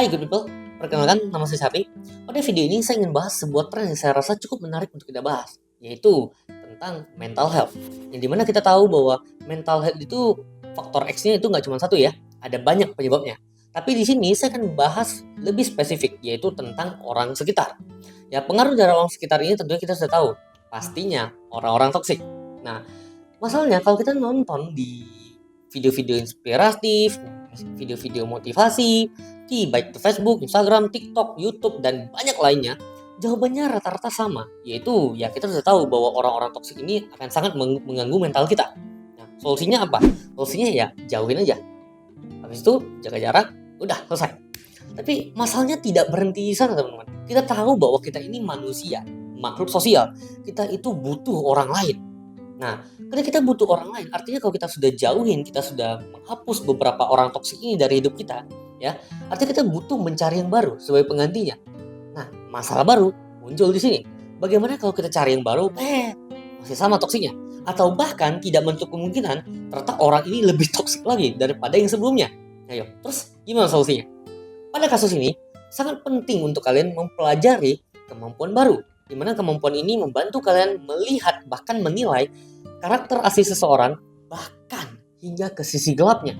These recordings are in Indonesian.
Hai good people, perkenalkan nama saya Sapi. Pada video ini saya ingin bahas sebuah tren yang saya rasa cukup menarik untuk kita bahas, yaitu tentang mental health. Yang dimana kita tahu bahwa mental health itu faktor X-nya itu nggak cuma satu ya, ada banyak penyebabnya. Tapi di sini saya akan bahas lebih spesifik, yaitu tentang orang sekitar. Ya, pengaruh dari orang sekitar ini tentunya kita sudah tahu, pastinya orang-orang toksik. Nah, masalahnya kalau kita nonton di video-video inspiratif, video-video motivasi, di baik di Facebook, Instagram, TikTok, YouTube, dan banyak lainnya, jawabannya rata-rata sama, yaitu ya kita sudah tahu bahwa orang-orang toksik ini akan sangat mengganggu mental kita. Nah, solusinya apa? Solusinya ya jauhin aja. Habis itu jaga jarak, udah selesai. Tapi masalahnya tidak berhenti di sana teman-teman. Kita tahu bahwa kita ini manusia, makhluk sosial. Kita itu butuh orang lain. Nah, ketika kita butuh orang lain, artinya kalau kita sudah jauhin, kita sudah menghapus beberapa orang toksik ini dari hidup kita, ya, artinya kita butuh mencari yang baru sebagai penggantinya. Nah, masalah baru muncul di sini. Bagaimana kalau kita cari yang baru, masih sama toksiknya? Atau bahkan tidak menutup kemungkinan ternyata orang ini lebih toksik lagi daripada yang sebelumnya. Ayo, terus gimana solusinya? Pada kasus ini, sangat penting untuk kalian mempelajari kemampuan baru, di mana kemampuan ini membantu kalian melihat bahkan menilai karakter asli seseorang bahkan hingga ke sisi gelapnya.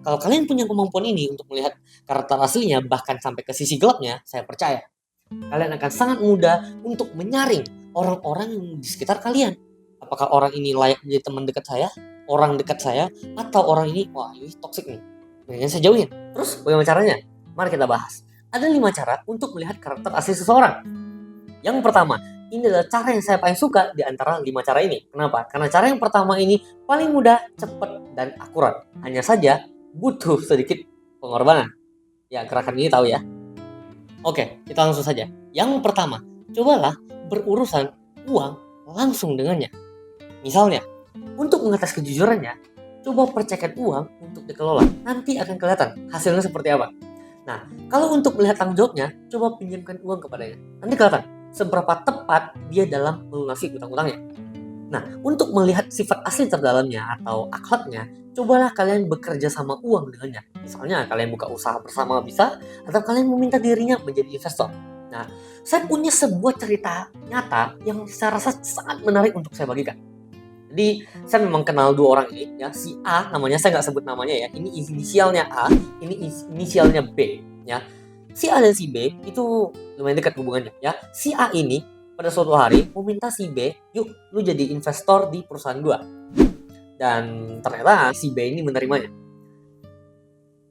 Kalau kalian punya kemampuan ini untuk melihat karakter aslinya bahkan sampai ke sisi gelapnya, saya percaya kalian akan sangat mudah untuk menyaring orang-orang yang di sekitar kalian. Apakah orang ini layak menjadi teman dekat saya, orang dekat saya, atau orang ini, wah ini toksik nih, mendingan saya jauhin. Terus bagaimana caranya? Mari kita bahas. Ada 5 cara untuk melihat karakter asli seseorang. Yang pertama, ini adalah cara yang saya paling suka di antara 5 cara ini. Kenapa? Karena cara yang pertama ini paling mudah, cepat, dan akurat. Hanya saja butuh sedikit pengorbanan. Ya, gerakan ini tahu ya. Oke, kita langsung saja. Yang pertama, cobalah berurusan uang langsung dengannya. Misalnya, untuk mengetes kejujurannya, coba percaykan uang untuk dikelola. Nanti akan kelihatan hasilnya seperti apa. Nah, kalau untuk melihat tanggung jawabnya, coba pinjamkan uang kepadanya. Nanti kelihatan seberapa tepat dia dalam melunasi utang-utangnya. Nah, untuk melihat sifat asli terdalamnya atau akhlaknya, cobalah kalian bekerja sama uang dengannya. Misalnya, kalian buka usaha bersama bisa, atau kalian meminta dirinya menjadi investor. Nah, saya punya sebuah cerita nyata yang saya rasa sangat menarik untuk saya bagikan. Jadi, saya memang kenal 2 orang ini, ya. Si A namanya, saya nggak sebut namanya ya. Ini inisialnya A, ini inisialnya B, ya. Si A dan si B itu lumayan dekat hubungannya, ya. Si A ini pada suatu hari meminta si B, yuk lu jadi investor di perusahaan gua. Dan ternyata si B ini menerimanya.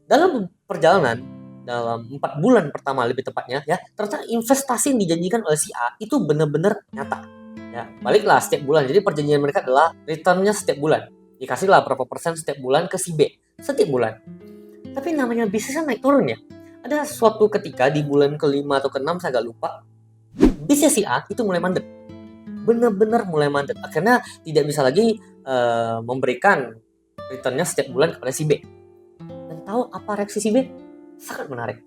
Dalam perjalanan, dalam 4 bulan pertama lebih tepatnya, ya, ternyata investasi yang dijanjikan oleh si A itu benar-benar nyata. Ya, baliklah setiap bulan. Jadi perjanjian mereka adalah returnnya setiap bulan. Dikasihlah berapa persen setiap bulan ke si B setiap bulan. Tapi namanya bisnisnya naik turun ya. Ada suatu ketika di bulan ke-5 atau ke-6 saya agak lupa, bisnis si A itu mulai mandek. Benar-benar mulai mandek. Akhirnya tidak bisa lagi memberikan returnnya setiap bulan kepada si B. Dan tahu apa reaksi si B? Sangat menarik.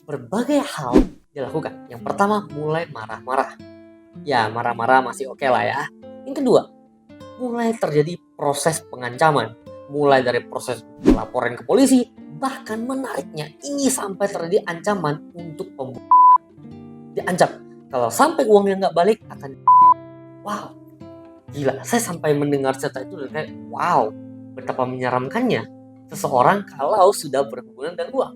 Berbagai hal dilakukan. Yang pertama, mulai marah-marah. Ya, marah-marah masih oke lah ya. Yang kedua, mulai terjadi proses pengancaman. Mulai dari proses laporan ke polisi, bahkan menariknya ini sampai terjadi ancaman untuk pembunuhan. Diancam, kalau sampai uangnya nggak balik akan. Wow, gila. Saya sampai mendengar cerita itu dan kayak, wow, betapa menyeramkannya seseorang kalau sudah berhubungan dengan uang.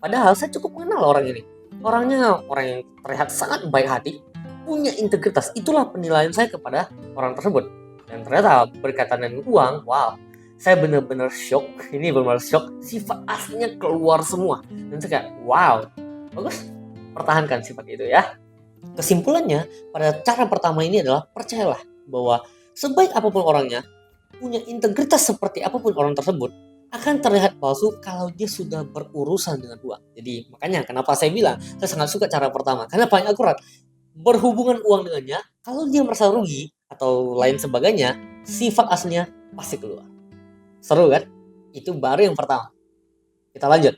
Padahal saya cukup mengenal orang ini. Orangnya orang yang terlihat sangat baik hati, punya integritas. Itulah penilaian saya kepada orang tersebut. Dan ternyata berkaitan dengan uang, wow, saya benar-benar shock. Ini benar-benar shock. Sifat aslinya keluar semua. Dan saya kayak, wow, bagus. Pertahankan sifat itu ya. Kesimpulannya, pada cara pertama ini adalah percayalah bahwa sebaik apapun orangnya, punya integritas seperti apapun orang tersebut, akan terlihat palsu kalau dia sudah berurusan dengan uang. Jadi makanya kenapa saya bilang saya sangat suka cara pertama, karena paling akurat. Berhubungan uang dengannya, kalau dia merasa rugi atau lain sebagainya, sifat aslinya pasti keluar. Seru kan? Itu baru yang pertama. Kita lanjut.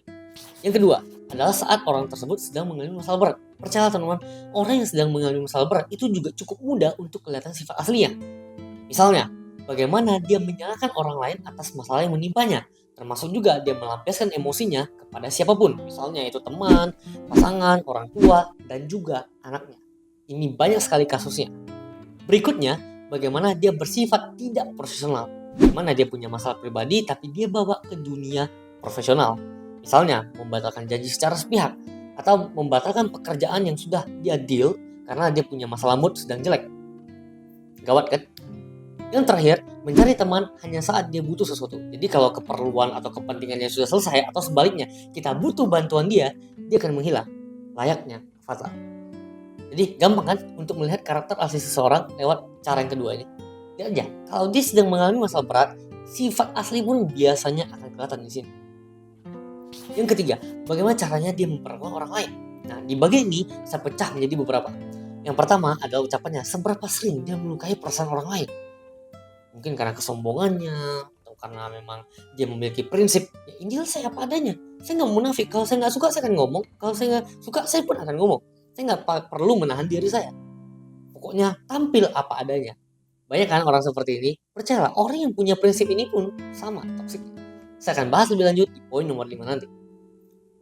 Yang kedua adalah saat orang tersebut sedang mengalami masalah berat. Percayalah teman-teman, orang yang sedang mengalami masalah berat itu juga cukup mudah untuk kelihatan sifat aslinya. Misalnya, bagaimana dia menyalahkan orang lain atas masalah yang menimpanya. Termasuk juga dia melampiaskan emosinya kepada siapapun, misalnya itu teman, pasangan, orang tua, dan juga anaknya. Ini banyak sekali kasusnya. Berikutnya, bagaimana dia bersifat tidak profesional. Di mana dia punya masalah pribadi tapi dia bawa ke dunia profesional. Misalnya, membatalkan janji secara sepihak atau membatalkan pekerjaan yang sudah dia deal karena dia punya masalah mood sedang jelek. Gawat kan? Yang terakhir, mencari teman hanya saat dia butuh sesuatu. Jadi kalau keperluan atau kepentingannya sudah selesai atau sebaliknya kita butuh bantuan dia akan menghilang. Layaknya Avatar. Jadi gampang kan untuk melihat karakter asli seseorang lewat cara yang kedua ini. Lihat aja, kalau dia sedang mengalami masalah berat, sifat asli pun biasanya akan kelihatan di sini. Yang ketiga, bagaimana caranya dia memperlakukan orang lain. Nah, di bagian ini saya pecah menjadi beberapa. Yang pertama adalah ucapannya, seberapa sering dia melukai perasaan orang lain. Mungkin karena kesombongannya, atau karena memang dia memiliki prinsip, ya inilah saya apa adanya. Saya nggak munafik, kalau saya nggak suka saya akan ngomong, kalau saya nggak suka saya pun akan ngomong. Saya nggak perlu menahan diri saya. Pokoknya tampil apa adanya. Banyak kan orang seperti ini? Percayalah, orang yang punya prinsip ini pun sama toksik. Saya akan bahas lebih lanjut di poin nomor 5 nanti.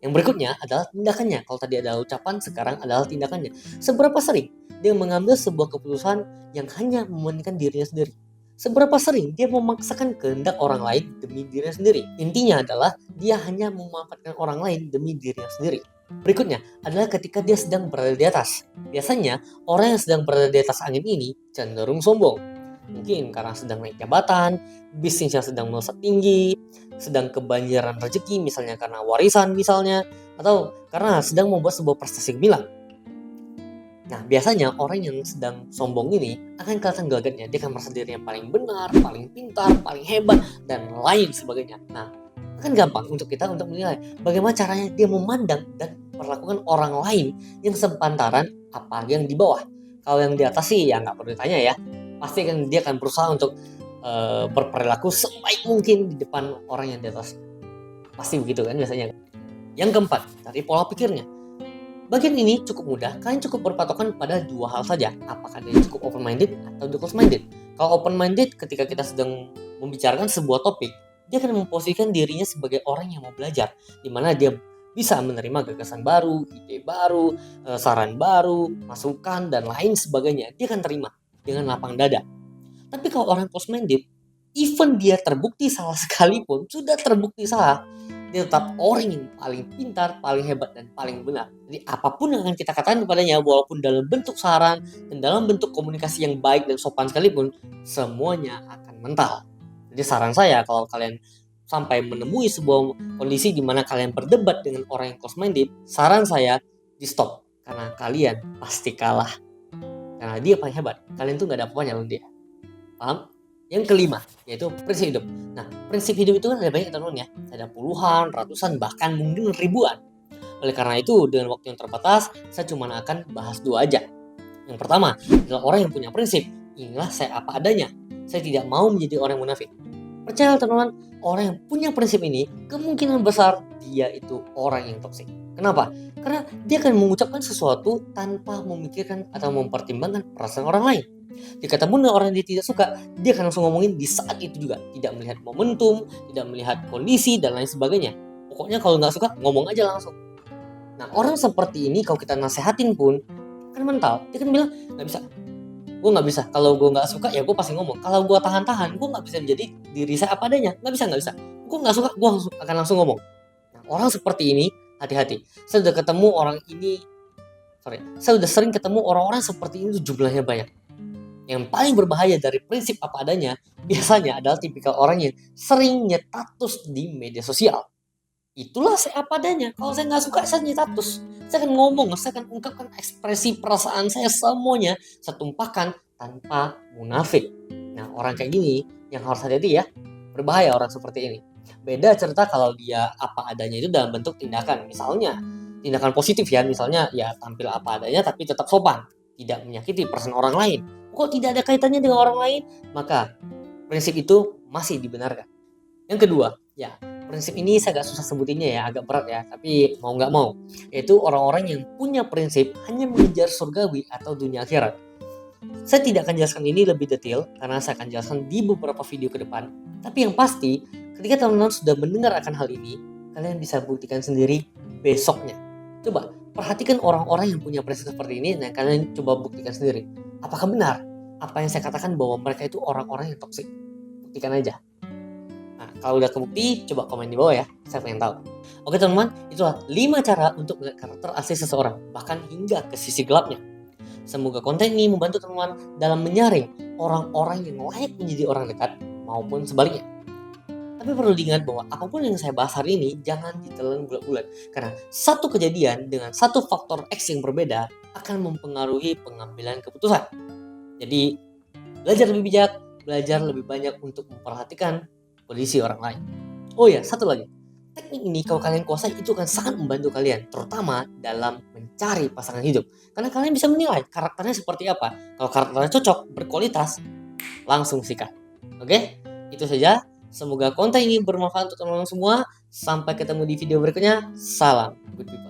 Yang berikutnya adalah tindakannya. Kalau tadi adalah ucapan, sekarang adalah tindakannya. Seberapa sering dia mengambil sebuah keputusan yang hanya mementingkan dirinya sendiri? Seberapa sering dia memaksakan kehendak orang lain demi dirinya sendiri? Intinya adalah dia hanya memanfaatkan orang lain demi dirinya sendiri. Berikutnya adalah ketika dia sedang berada di atas. Biasanya orang yang sedang berada di atas angin ini cenderung sombong. Mungkin karena sedang naik jabatan, bisnisnya sedang melesat tinggi, sedang kebanjiran rezeki misalnya karena warisan misalnya, atau karena sedang membuat sebuah prestasi gemilang. Nah, biasanya orang yang sedang sombong ini akan kelihatan gelagatnya. Dia akan merasa dirinya paling benar, paling pintar, paling hebat, dan lain sebagainya. Nah, akan gampang untuk kita untuk menilai bagaimana caranya dia memandang dan memperlakukan orang lain yang sepantaran apalagi yang di bawah. Kalau yang di atas sih ya nggak perlu ditanya ya. Pasti kan dia akan berusaha untuk berperilaku sebaik mungkin di depan orang yang di atas. Pasti begitu kan biasanya. Yang keempat, dari pola pikirnya. Bagian ini cukup mudah, kalian cukup berpatokan pada dua hal saja. Apakah dia cukup open-minded atau dia close-minded. Kalau open-minded ketika kita sedang membicarakan sebuah topik, dia akan memposisikan dirinya sebagai orang yang mau belajar. Dimana dia bisa menerima gagasan baru, ide baru, saran baru, masukan, dan lain sebagainya. Dia akan terima dengan lapang dada. Tapi kalau orang close-minded, even dia terbukti salah sekalipun, sudah terbukti salah, dia tetap orang yang paling pintar, paling hebat, dan paling benar. Jadi apapun yang akan kita katakan kepadanya, walaupun dalam bentuk saran dan dalam bentuk komunikasi yang baik dan sopan sekalipun, semuanya akan mental. Jadi saran saya, kalau kalian sampai menemui sebuah kondisi di mana kalian berdebat dengan orang yang close-minded, saran saya di stop. Karena kalian pasti kalah. Karena dia paling hebat. Kalian tuh gak ada apa-apanya loh dia. Paham? Yang kelima, yaitu prinsip hidup. Nah, prinsip hidup itu kan ada banyak teman-teman ya. Ada puluhan, ratusan, bahkan mungkin ribuan. Oleh karena itu, dengan waktu yang terbatas, saya cuma akan bahas dua aja. Yang pertama, adalah orang yang punya prinsip. Inilah saya apa adanya. Saya tidak mau menjadi orang munafik. Percayalah teman-teman, orang yang punya prinsip ini, kemungkinan besar dia itu orang yang toksik. Kenapa? Karena dia akan mengucapkan sesuatu tanpa memikirkan atau mempertimbangkan perasaan orang lain. Jika ketemu dengan orang yang dia tidak suka, dia akan langsung ngomongin di saat itu juga. Tidak melihat momentum, tidak melihat kondisi, dan lain sebagainya. Pokoknya kalau nggak suka, ngomong aja langsung. Nah, orang seperti ini kalau kita nasehatin pun, kan mental. Dia kan bilang, nggak bisa. Gue nggak bisa. Kalau gue nggak suka, ya gue pasti ngomong. Kalau gue tahan-tahan, gue nggak bisa menjadi diri saya apa adanya. Nggak bisa. Gue nggak suka, gue akan langsung ngomong. Nah, orang seperti ini, hati-hati. Saya udah sering ketemu orang-orang seperti ini jumlahnya banyak. Yang paling berbahaya dari prinsip apa adanya biasanya adalah tipikal orang yang sering nyetatus di media sosial. Itulah saya apa adanya. Kalau saya nggak suka, saya nyetatus. Saya akan ngomong, saya akan ungkapkan ekspresi perasaan saya semuanya. Saya tumpahkan tanpa munafik. Nah, orang kayak gini yang harus hati-hati ya. Berbahaya orang seperti ini. Beda cerita kalau dia apa adanya itu dalam bentuk tindakan. Misalnya, tindakan positif ya. Misalnya, ya tampil apa adanya tapi tetap sopan. Tidak menyakiti perasaan orang lain. Kok tidak ada kaitannya dengan orang lain, maka prinsip itu masih dibenarkan. Yang kedua, ya prinsip ini saya agak susah sebutinnya ya, agak berat ya, tapi mau nggak mau, yaitu orang-orang yang punya prinsip hanya mengejar surgawi atau dunia akhirat. Saya tidak akan jelaskan ini lebih detail karena saya akan jelaskan di beberapa video ke depan. Tapi yang pasti, ketika teman-teman sudah mendengar akan hal ini, kalian bisa buktikan sendiri besoknya. Coba perhatikan orang-orang yang punya prinsip seperti ini dan kalian coba buktikan sendiri. Apakah benar apa yang saya katakan bahwa mereka itu orang-orang yang toksik? Buktikan aja. Nah, kalau udah kebukti, coba komen di bawah ya. Saya pengen tahu. Oke teman-teman, itulah 5 cara untuk melihat karakter asli seseorang, bahkan hingga ke sisi gelapnya. Semoga konten ini membantu teman-teman dalam menyaring orang-orang yang layak menjadi orang dekat maupun sebaliknya. Tapi perlu diingat bahwa apapun yang saya bahas hari ini jangan ditelan bulat-bulat. Karena satu kejadian dengan satu faktor X yang berbeda akan mempengaruhi pengambilan keputusan. Jadi belajar lebih bijak, belajar lebih banyak untuk memperhatikan kondisi orang lain. Oh ya, satu lagi. Teknik ini kalau kalian kuasai itu akan sangat membantu kalian, terutama dalam mencari pasangan hidup. Karena kalian bisa menilai karakternya seperti apa. Kalau karakternya cocok, berkualitas, langsung sikat. Oke? Itu saja. Semoga konten ini bermanfaat untuk teman-teman semua. Sampai ketemu di video berikutnya. Salam good people.